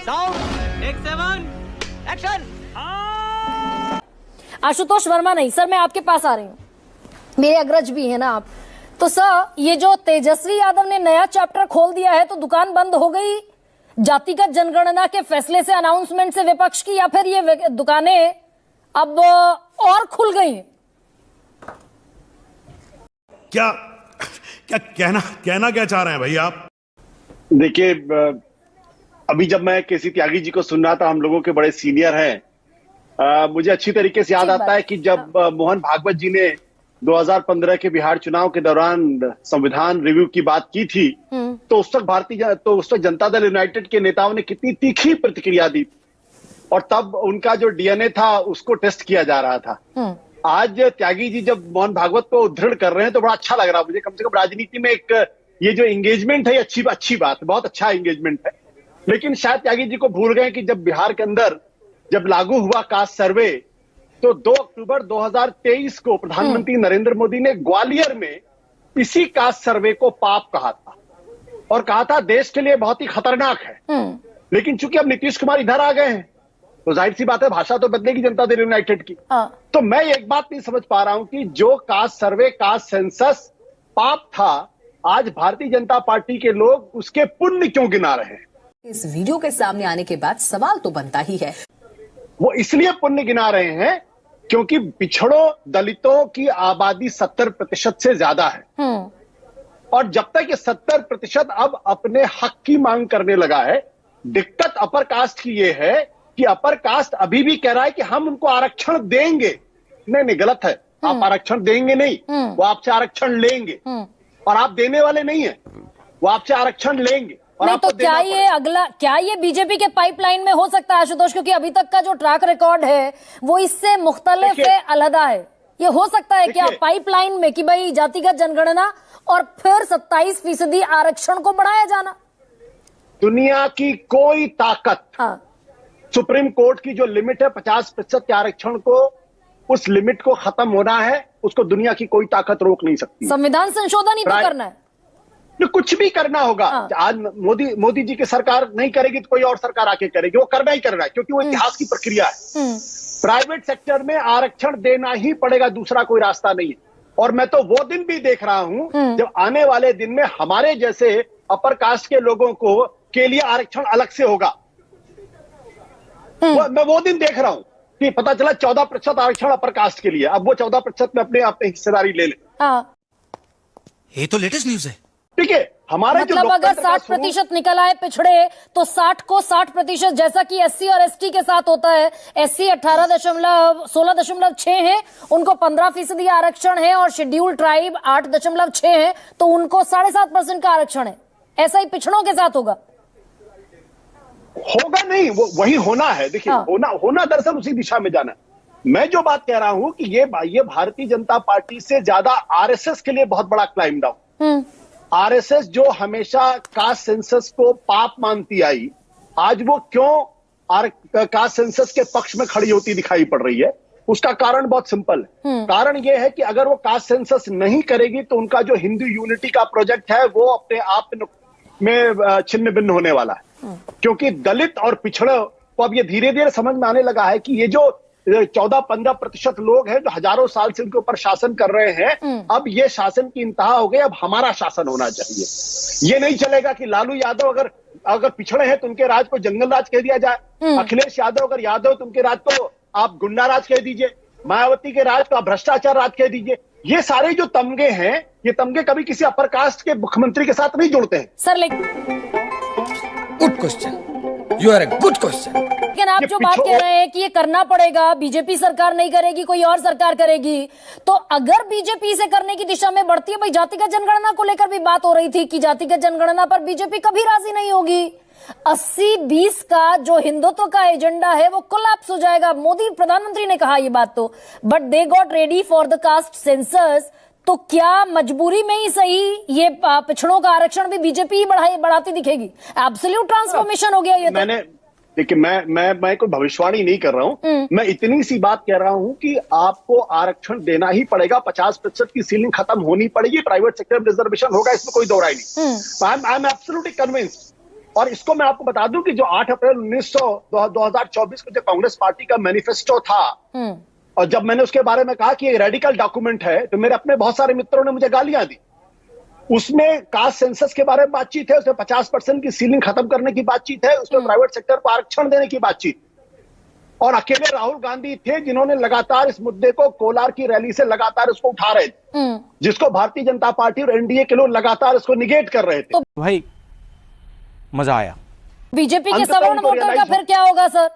Sound take 7 action. Ashutosh Verma नहीं sir, मैं आपके पास आ रही हूँ, मेरे अग्रज भी है ना आप। तो सर, ये जो तेजस्वी यादव ने नया चैप्टर खोल दिया है, तो दुकान बंद हो गई जातिगत जनगणना के फैसले से, अनाउंसमेंट से विपक्ष की, या फिर ये दुकानें अब और खुल गई? क्या क्या कहना क्या चाह रहे हैं भाई आप? देखिए, अभी जब मैं केसी त्यागी जी को सुन रहा था, हम लोगों के बड़े सीनियर हैं, मुझे अच्छी तरीके से याद आता है कि जब मोहन भागवत जी ने 2015 के बिहार चुनाव के दौरान संविधान रिव्यू की बात की थी, तो उस वक्त जनता दल यूनाइटेड के नेताओं ने कितनी तीखी प्रतिक्रिया दी, और तब उनका जो डीएनए था उसको टेस्ट किया जा रहा था। आज त्यागी जी जब मोहन भागवत को उद्धृढ़ कर रहे हैं तो बड़ा अच्छा लग रहा है मुझे। कम से कम राजनीति में एक ये जो एंगेजमेंट है, अच्छी बात, बहुत अच्छा एंगेजमेंट है। लेकिन शायद त्यागी जी को भूल गए कि जब बिहार के अंदर जब लागू हुआ कास्ट सर्वे, तो 2 अक्टूबर 2023 को प्रधानमंत्री नरेंद्र मोदी ने ग्वालियर में इसी कास्ट सर्वे को पाप कहा था, और कहा था देश के लिए बहुत ही खतरनाक है। लेकिन चूंकि अब नीतीश कुमार इधर आ गए हैं, तो जाहिर सी बात है भाषा तो बदलेगी जनता दल यूनाइटेड की। तो मैं एक बात नहीं समझ पा रहा हूं कि जो कास्ट सर्वे, कास्ट सेंसस पाप था, आज भारतीय जनता पार्टी के लोग उसके पुण्य क्यों गिना रहे हैं? इस वीडियो के सामने आने के बाद सवाल तो बनता ही है। वो इसलिए पुण्य गिना रहे हैं क्योंकि पिछड़ों दलितों की आबादी 70% से ज्यादा है, और जब तक ये 70% अब अपने हक की मांग करने लगा है। दिक्कत अपर कास्ट की ये है कि अपर कास्ट अभी भी कह रहा है कि हम उनको आरक्षण देंगे। नहीं, गलत है। आप आरक्षण देंगे नहीं, वो आपसे आरक्षण लेंगे, और आप देने वाले नहीं है, वो आपसे आरक्षण लेंगे। नहीं तो क्या ये बीजेपी के पाइपलाइन में हो सकता है आशुतोष? क्योंकि अभी तक का जो ट्रैक रिकॉर्ड है वो इससे मुख्तलिफ है, अलहदा है। ये हो सकता है क्या पाइपलाइन में कि भाई जातिगत जनगणना और फिर 27% आरक्षण को बढ़ाया जाना? दुनिया की कोई ताकत, सुप्रीम कोर्ट की जो लिमिट है 50% के आरक्षण को, उस लिमिट को खत्म होना है, उसको दुनिया की कोई ताकत रोक नहीं सकती। संविधान संशोधन ही तो करना है, जो कुछ भी करना होगा। आज मोदी जी की सरकार नहीं करेगी तो कोई और सरकार आके करेगी, वो करना ही करना है, क्योंकि वो इतिहास की प्रक्रिया है। प्राइवेट सेक्टर में आरक्षण देना ही पड़ेगा, दूसरा कोई रास्ता नहीं है। और मैं तो वो दिन भी देख रहा हूं जब आने वाले दिन में हमारे जैसे अपर कास्ट के लोगों के लिए आरक्षण अलग से होगा। मैं वो दिन देख रहा हूं कि पता चला 14% आरक्षण अपर कास्ट के लिए, अब वो 14% में अपने हिस्सेदारी ले ले। ये तो लेटेस्ट न्यूज है। ठीक है, हमारे मतलब अगर 60% निकल आए पिछड़े, तो 60 को 60%, जैसा कि एससी और एसटी के साथ होता है। एससी 16.6 है, उनको 15% आरक्षण है, और शेड्यूल्ड ट्राइब 8.6 है, तो उनको 7.5% का आरक्षण है। ऐसा ही पिछड़ों के साथ होगा नहीं, वो वही होना है। देखिए, होना दरअसल उसी दिशा में जाना है। मैं जो बात कह रहा हूं कि ये भारतीय जनता पार्टी से ज्यादा आरएसएस के लिए बहुत बड़ा क्लाइम डाउन। आरएसएस जो हमेशा कास्ट सेंसस को पाप मानती आई, आज वो क्यों कास्ट सेंसस के पक्ष में खड़ी होती दिखाई पड़ रही है? उसका कारण बहुत सिंपल है। कारण ये है कि अगर वो कास्ट सेंसस नहीं करेगी तो उनका जो हिंदू यूनिटी का प्रोजेक्ट है वो अपने आप में छिन्न भिन्न होने वाला है। क्योंकि दलित और पिछड़ों को अब ये धीरे धीरे समझ में आने लगा है कि ये जो 14-15% लोग हैं जो हजारों साल से उनके ऊपर शासन कर रहे हैं, अब ये शासन की इंतहा हो गई, अब हमारा शासन होना चाहिए। ये नहीं चलेगा कि लालू यादव अगर पिछड़े हैं तो उनके राज को जंगल राज कह दिया जाए, अखिलेश यादव अगर यादव तो उनके राज को आप गुंडा राज कह दीजिए, मायावती के राज को आप भ्रष्टाचार राज कह दीजिए। ये सारे जो तमगे हैं, ये तमगे कभी किसी अपर कास्ट के मुख्यमंत्री के साथ नहीं जुड़ते हैं। Sir, good question, you are a good question. लेकिन आप जो बात कह रहे हैं कि ये करना पड़ेगा, बीजेपी सरकार नहीं करेगी, कोई और सरकार करेगी, तो अगर बीजेपी से करने की दिशा में बढ़ती है, भाई जातिगत जनगणना को लेकर भी बात हो रही थी कि जातिगत जनगणना पर बीजेपी कभी राजी नहीं होगी। 80-20 का जो हिंदुत्व का एजेंडा है वो कोलैप्स हो जाएगा। मोदी प्रधानमंत्री ने कहा ये बात तो, but they got ready for the caste census. तो क्या मजबूरी में ही सही ये पिछड़ों का आरक्षण भी बीजेपी बढ़ाती दिखेगी? एब्सोल्यूट ट्रांसफॉर्मेशन हो गया ये तो। देखिए, मैं कोई भविष्यवाणी नहीं कर रहा हूं। मैं इतनी सी बात कह रहा हूं कि आपको आरक्षण देना ही पड़ेगा, 50% की सीलिंग खत्म होनी पड़ेगी, प्राइवेट सेक्टर में रिजर्वेशन होगा, इसमें कोई दो राय नहीं। I am absolutely convinced. और इसको मैं आपको बता दूं कि जो 8 अप्रैल 2024 को जो कांग्रेस पार्टी का मैनिफेस्टो था, और जब मैंने उसके बारे में कहा कि ये रेडिकल डॉक्यूमेंट है, तो मेरे अपने बहुत सारे मित्रों ने मुझे गालियां दी। उसमें कास्ट सेंसस के बारे में बातचीत है, उसमें 50% की सीलिंग खत्म करने की बातचीत है, उसमें प्राइवेट सेक्टर को आरक्षण देने की बातचीत। और अकेले राहुल गांधी थे जिन्होंने लगातार इस मुद्दे को कोलार की रैली से लगातार उसको उठा रहे थे, जिसको भारतीय जनता पार्टी और एनडीए के लोग लगातार इसको निगेट कर रहे थे। भाई मजा आया। बीजेपी के अंततः सवर्ण उनको वोटर का realize फिर क्या होगा सर?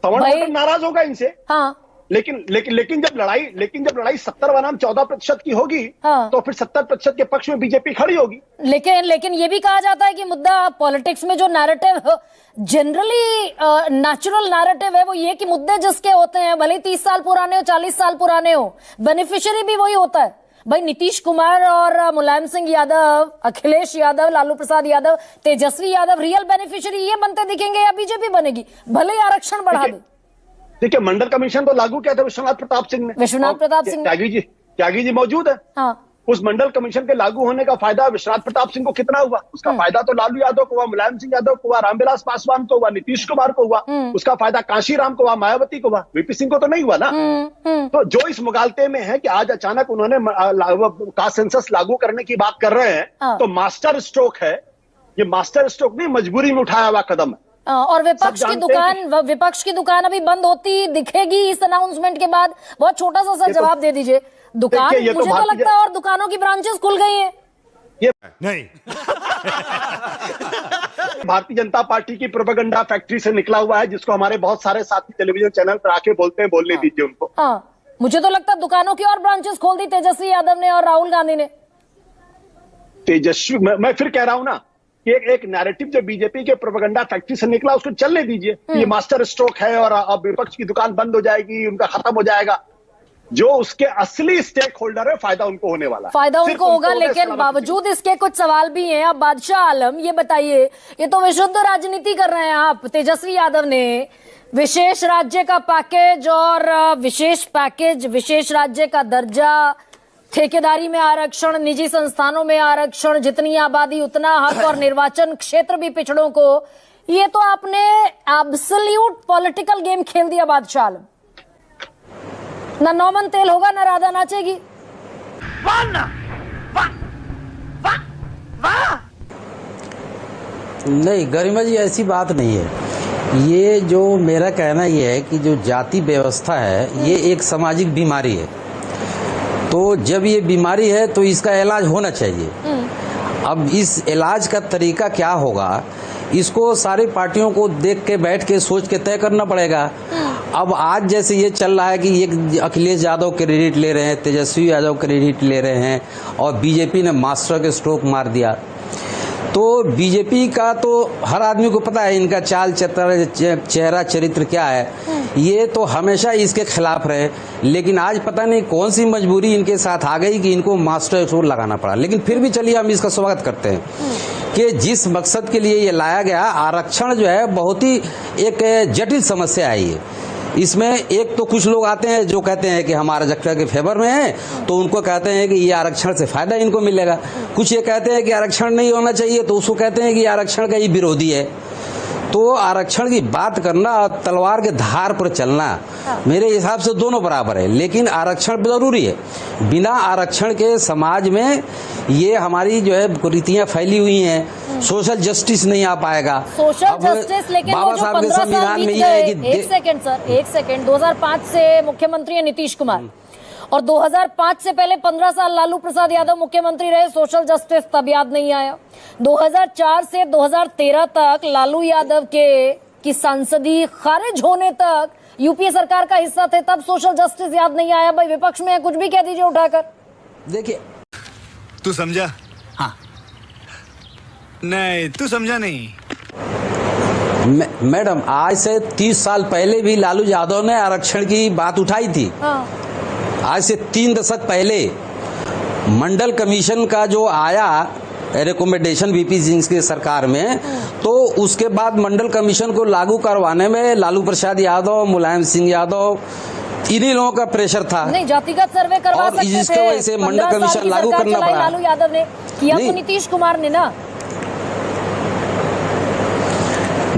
सवर्ण भाई- वोटर नाराज होगा इनसे। हाँ, लेकिन जब लड़ाई 70 बनाम 14% की होगी, हाँ। तो फिर 70% के पक्ष में बीजेपी खड़ी होगी। लेकिन ये भी कहा जाता है कि मुद्दा पॉलिटिक्स में जो नैरेटिव जनरली नेचुरल नैरेटिव है वो ये कि मुद्दे जिसके होते हैं भले 30 साल पुराने हो 40 साल पुराने हो, बेनिफिशियरी भी वही होता है। भाई नीतीश कुमार और मुलायम सिंह यादव, अखिलेश यादव, लालू प्रसाद यादव, तेजस्वी यादव रियल बेनिफिशियरी ये बनते दिखेंगे या बीजेपी बनेगी, भले ही आरक्षण बढ़ा दे। देखिए, मंडल कमीशन तो लागू किया था विश्वनाथ प्रताप सिंह ने। विश्वनाथ प्रताप सिंह ने। त्यागी जी मौजूद है। हाँ, उस मंडल कमीशन के लागू होने का फायदा विश्वनाथ प्रताप सिंह को कितना हुआ? उसका फायदा तो लालू यादव को हुआ, मुलायम सिंह यादव को हुआ, रामविलास पासवान को हुआ, नीतीश कुमार को हुआ। उसका फायदा कांशीराम को हुआ, मायावती को हुआ, वीपी सिंह को तो नहीं हुआ ना। तो जो इस मुगालते में है कि आज अचानक उन्होंने कास्ट सेंसस लागू करने की बात कर रहे हैं, तो मास्टर स्ट्रोक है ये। मास्टर स्ट्रोक नहीं, मजबूरी में उठाया हुआ कदम है। और विपक्ष की दुकान अभी बंद होती दिखेगी इस अनाउंसमेंट के बाद? बहुत छोटा सा सर जवाब दे दीजिए। दुकान, देखिए, ये तो मुझे तो भारतीय लगता है और दुकानों की ब्रांचेस खुल गई हैं। ये नहीं। भारतीय जनता पार्टी की प्रोपेगेंडा फैक्ट्री से निकला हुआ है, जिसको हमारे बहुत सारे साथी टेलीविजन चैनल पर आके बोलते हैं, बोलने दीजिए उनको। हाँ, मुझे तो लगता है दुकानों की और ब्रांचेस खोल दी तेजस्वी यादव ने और राहुल गांधी ने। तेजस्वी, मैं फिर कह रहा हूं ना कि एक नैरेटिव जो बीजेपी के प्रोपेगेंडा फैक्ट्री से निकला उसको चलने दीजिए। ये मास्टर स्ट्रोक है और अब विपक्ष की दुकान बंद हो जाएगी, उनका खत्म हो जाएगा। जो उसके असली स्टेक होल्डर है, फायदा उनको होने वाला है। फायदा सिर्फ उनको होगा, लेकिन सलामत बावजूद इसके कुछ सवाल भी हैं। अब बादशाह आलम ये बताइए, ये तो विशुद्ध राजनीति कर रहे हैं आप। तेजस्वी यादव ने विशेष राज्य का पैकेज और विशेष राज्य का दर्जा, ठेकेदारी में आरक्षण, निजी संस्थानों में आरक्षण, जितनी आबादी उतना हक और निर्वाचन क्षेत्र भी पिछड़ों को, ये तो आपने एब्सोल्यूट पॉलिटिकल गेम खेल दिया बादशाह आलम। ना नौमन तेल होगा ना राधा नाचेगी। नहीं गरिमा जी, ऐसी बात नहीं है। ये जो मेरा कहना ये है कि जो जाति व्यवस्था है ये एक सामाजिक बीमारी है। तो जब ये बीमारी है तो इसका इलाज होना चाहिए। अब इस इलाज का तरीका क्या होगा, इसको सारी पार्टियों को देख के बैठ के सोच के तय करना पड़ेगा। अब आज जैसे ये चल रहा है कि ये अखिलेश यादव क्रेडिट ले रहे हैं, तेजस्वी यादव क्रेडिट ले रहे हैं और बीजेपी ने मास्टर के स्ट्रोक मार दिया। तो बीजेपी का तो हर आदमी को पता है इनका चाल चेहरा चरित्र क्या है, ये तो हमेशा इसके खिलाफ रहे। लेकिन आज पता नहीं कौन सी मजबूरी इनके साथ आ गई कि इनको मास्टर स्ट्रोक लगाना पड़ा। लेकिन फिर भी चलिए हम इसका स्वागत करते हैं कि जिस मकसद के लिए ये लाया गया, आरक्षण जो है बहुत ही एक जटिल समस्या है। ये इसमें एक तो कुछ लोग आते हैं जो कहते हैं कि हम आरक्षण के फेवर में हैं, तो उनको कहते हैं कि ये आरक्षण से फायदा इनको मिलेगा। कुछ ये कहते हैं कि आरक्षण नहीं होना चाहिए, तो उसको कहते हैं कि आरक्षण का ही विरोधी है। तो आरक्षण की बात करना और तलवार के धार पर चलना मेरे हिसाब से दोनों बराबर है। लेकिन आरक्षण जरूरी है। बिना आरक्षण के समाज में ये हमारी जो है कुरीतियां फैली हुई हैं, सोशल जस्टिस नहीं आ पाएगा। सोशल जस्टिस, लेकिन वो जो 15 साल बीत गए, एक सेकंड 2005 से मुख्यमंत्री है नीतीश कुमार और 2005 से पहले 15 साल लालू प्रसाद यादव मुख्यमंत्री रहे, सोशल जस्टिस तब याद नहीं आया। 2004 से 2013 तक लालू यादव की सांसदी खारिज होने तक यूपीए सरकार का हिस्सा थे, तब सोशल जस्टिस याद नहीं आया। भाई विपक्ष में कुछ भी कह दीजिए उठाकर। देखिए, तू समझा? हाँ। नहीं, तू समझा नहीं। मैडम, आज से 30 साल पहले भी लालू यादव ने आरक्षण की बात उठाई थी। हाँ। आज से 3 दशक पहले मंडल कमीशन का जो आया रिकमेंडेशन वीपी सिंह की सरकार में, तो उसके बाद मंडल कमीशन को लागू करवाने में लालू प्रसाद यादव, मुलायम सिंह यादव, इन्हीं लोगों का प्रेशर था। नहीं, जातिगत सर्वे करवा और सकते जिसकी थे। वजह से मंडल कमीशन लागू करना पड़ा। लालू यादव ने किया तो नीतीश कुमार ने ना।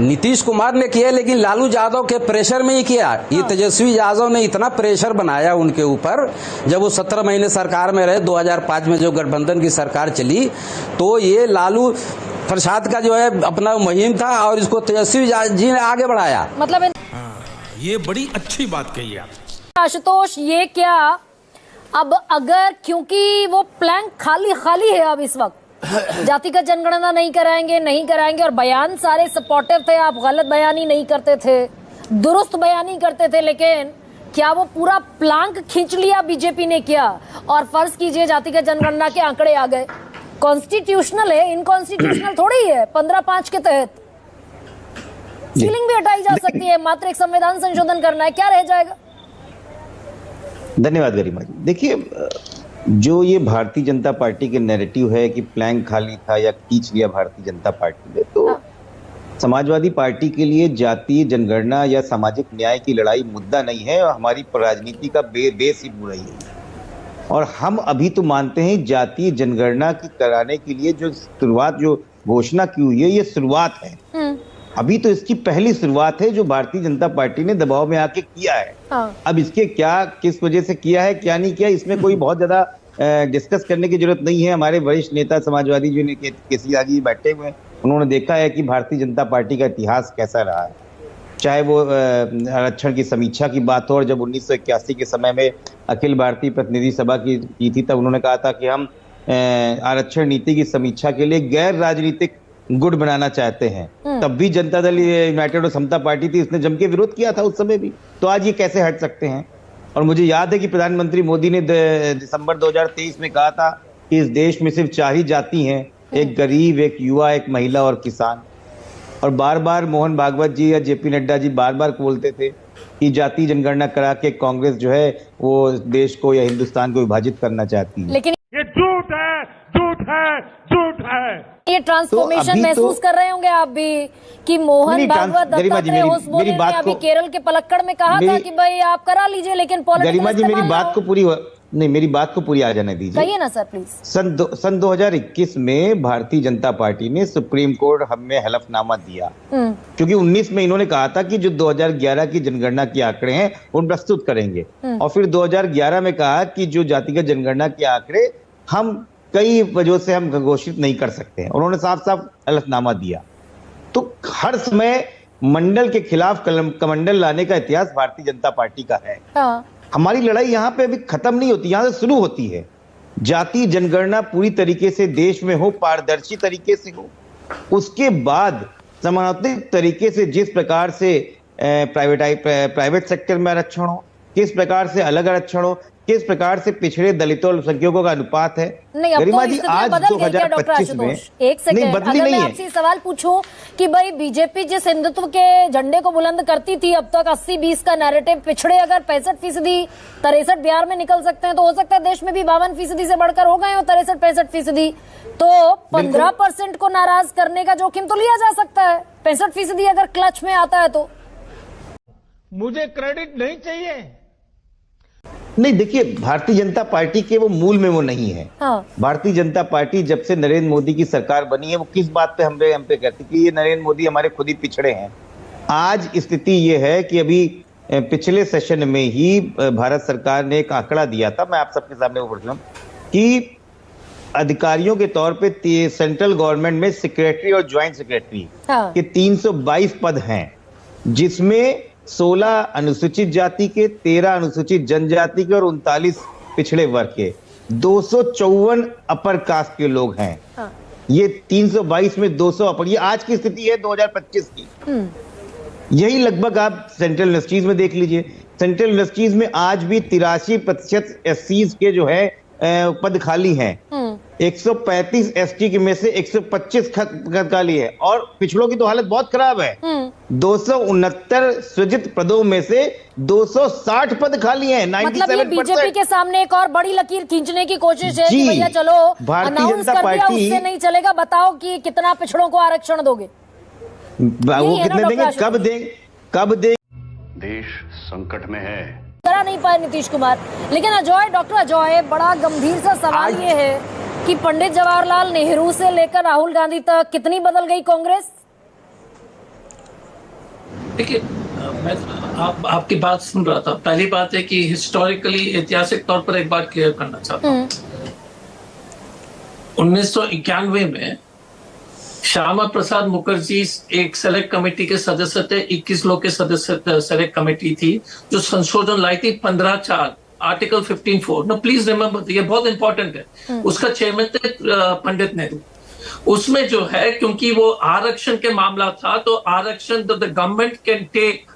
नीतीश कुमार ने किया, लेकिन लालू यादव के प्रेशर में ही किया। ये तेजस्वी यादव ने इतना प्रेशर बनाया उनके ऊपर, जब वो 17 महीने सरकार में रहे, 2005 में जो गठबंधन की सरकार चली, तो ये लालू प्रसाद का जो है अपना मुहिम था और इसको तेजस्वी जी ने आगे बढ़ाया। मतलब ये बड़ी अच्छी बात कही आप। आशुतोष, ये क्या अब अगर, क्योंकि वो प्लैंक खाली है अब इस वक्त, जातिगत जनगणना नहीं कराएंगे, और बयान सारे सपोर्टिव थे, आप गलत बयानी नहीं करते थे, दुरुस्त बयानी करते थे, लेकिन क्या वो पूरा प्लांक खींच लिया बीजेपी ने क्या? और फर्ज कीजिए जातिगत जनगणना के आंकड़े आ गए, कॉन्स्टिट्यूशनल है, इनकॉन्स्टिट्यूशनल थोड़ी है, 15(5) के तहत सीलिंग भी हटाई जा सकती है, मात्र एक संविधान संशोधन करना है, क्या रह जाएगा? धन्यवाद गरिमा जी। देखिए, जो ये भारतीय जनता पार्टी के नैरेटिव है कि प्लैंक खाली था या खींच लिया भारतीय जनता पार्टी ने, तो समाजवादी पार्टी के लिए जातीय जनगणना या सामाजिक न्याय की लड़ाई मुद्दा नहीं है, और हमारी राजनीति का बेस ही बुराई है। और हम अभी तो मानते हैं जातीय जनगणना की कराने के लिए जो शुरुआत, जो घोषणा की हुई है, ये शुरुआत है। अभी तो इसकी पहली शुरुआत है जो भारतीय जनता पार्टी ने दबाव में आके किया है। अब इसके क्या, किस वजह से किया है, क्या नहीं किया, इसमें कोई बहुत ज्यादा डिस्कस करने की जरूरत नहीं है। हमारे वरिष्ठ नेता समाजवादी जो ने केसी त्यागी बैठे हुए हैं, उन्होंने देखा है कि भारतीय जनता पार्टी का इतिहास कैसा रहा है, चाहे वो आरक्षण की समीक्षा की बात हो, और जब 1981 के समय में अखिल भारतीय प्रतिनिधि सभा की थी, तब उन्होंने कहा था कि हम आरक्षण नीति की समीक्षा के लिए गैर राजनीतिक गुट बनाना चाहते हैं। तब भी जनता दल यूनाइटेड और समता पार्टी थी, उसने जम के विरोध किया था उस समय भी। तो आज ये कैसे हट सकते हैं? और मुझे याद है कि प्रधानमंत्री मोदी ने दिसंबर 2023 में कहा था कि इस देश में सिर्फ 4 ही जाति हैं, एक गरीब, एक युवा, एक महिला और किसान। और बार बार मोहन भागवत जी या जेपी नड्डा जी बार बार बोलते थे कि जातीय जनगणना करा के कांग्रेस जो है वो देश को या हिंदुस्तान को विभाजित करना चाहती है। लेकिन ये झूठ है, झूठ है, झूठ है। ये ट्रांसफॉर्मेशन तो महसूस कर रहे होंगे आप भी कि मोहन भागवत दत्तात्रेय होसबोले ने अभी केरल के पलक्कड़ में कहा था कि भाई आप करा लीजिए, लेकिन गरिमा जी मेरी बात को पूरी आ जाने दीजिए। कहिए ना सर प्लीज। सन 2021 में भारतीय जनता पार्टी ने सुप्रीम कोर्ट हमें हलफनामा दिया, क्योंकि 19 में इन्होंने कहा था कि जो 2011 की जनगणना के आंकड़े हैं उन प्रस्तुत करेंगे, और फिर 2011 में कहा कि जो जातिगत जनगणना के आंकड़े हम कई वजहों से हम घोषित नहीं कर सकते हैं। उन्होंने साफ साफ हलफनामा दिया। तो हर समय मंडल के खिलाफ कमंडल लाने का इतिहास भारतीय जनता पार्टी का है। हमारी लड़ाई यहाँ पे अभी खत्म नहीं होती, यहाँ से शुरू होती है। जातीय जनगणना पूरी तरीके से देश में हो, पारदर्शी तरीके से हो, उसके बाद समानांतर तरीके से जिस प्रकार से प्राइवेट सेक्टर में आरक्षण हो, किस प्रकार से अलग आरक्षण हो, किस प्रकार से पिछड़े दलितों और अल्पसंख्यकों का अनुपात है। नहीं, गरिमा जी आज 2025 में एक सेकंड, अगर मैं आपसे सवाल पूछूं कि भाई बीजेपी जिस हिंदुत्व के झंडे को बुलंद करती थी अब तक 80-20 का नैरेटिव, पिछड़े अगर 65%, 63 बिहार में निकल सकते हैं, तो हो सकता है देश में भी 52% से बढ़कर हो गए हो 63-65%, तो 15% को नाराज करने का जोखिम तो लिया जा सकता है। 65% अगर क्लच में आता है तो मुझे क्रेडिट नहीं चाहिए। नहीं, देखिए, भारतीय जनता पार्टी के वो मूल में वो नहीं है। भारतीय जनता पार्टी जब से नरेंद्र मोदी की सरकार बनी है, वो किस बात पे हम पे कहती कि ये नरेंद्र मोदी हमारे खुद ही पिछड़े हैं। आज स्थिति ये है कि अभी पिछले सेशन में ही भारत सरकार ने एक आंकड़ा दिया था, मैं आप सबके सामने वो पढ़ रहा हूं, कि अधिकारियों के तौर पे सेंट्रल गवर्नमेंट में सेक्रेटरी और ज्वाइंट सेक्रेटरी के 322 पद हैं, जिसमें 16 अनुसूचित जाति के, 13 अनुसूचित जनजाति के और 39 पिछड़े वर्ग के, 254 अपर कास्ट के लोग हैं। ये 322 में 200 अपर, ये आज की स्थिति है 2025 की। यही लगभग आप सेंट्रल यूनिवर्सिटीज में देख लीजिए। सेंट्रल यूनिवर्सिटीज में आज भी 83% एससीज के जो है पद खाली हैं। 135 एसटी के में से 125 पद खाली है, और पिछड़ों की तो हालत बहुत खराब है। 269 सृजित पदों में से 260 पद खाली हैं। मतलब ये बीजेपी के सामने एक और बड़ी लकीर खींचने की कोशिश है कि भैया चलो अनाउंस कर दिया, उससे नहीं चलेगा, बताओ कि कितना पिछड़ों को आरक्षण दोगे, वो कितने देंगे, कब देंगे। देश संकट में है, करा नहीं पाए नीतीश कुमार। लेकिन डॉक्टर अजय, बड़ा गंभीर सा सवाल ये है कि पंडित जवाहरलाल नेहरू से लेकर राहुल गांधी तक कितनी बदल गई कांग्रेस? देखिए मैं आपकी बात सुन रहा था। पहली बात है कि हिस्टोरिकली ऐतिहासिक तौर पर एक बात क्लियर करना चाहता हूँ। 1991 में श्यामा प्रसाद मुखर्जी एक सेलेक्ट कमेटी के सदस्य थे। 21 लोग के सदस्य सेलेक्ट कमेटी थी जो संशोधन लाई थी 15(4) आर्टिकल 15(4). नो प्लीज रिमेम्बर, ये बहुत इंपॉर्टेंट है। उसका चेयरमैन थे पंडित नेहरू। उसमें जो है, क्योंकि वो आरक्षण के मामला था, तो आरक्षण the government can take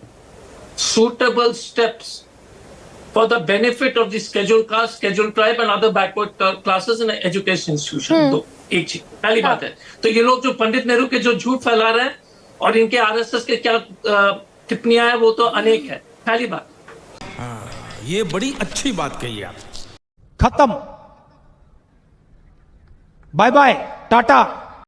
suitable steps for the benefit of the scheduled caste, scheduled tribe and other backward classes in an education institution। तो एक चीज पहली बात है। तो ये लोग जो पंडित नेहरू के जो झूठ फैला रहे हैं और इनके आरएसएस के क्या टिप्पणियां हैं वो तो अनेक है। पहली बात, ये बड़ी अच्छी बात कही आप। खत्म, बाय बाय, टाटा।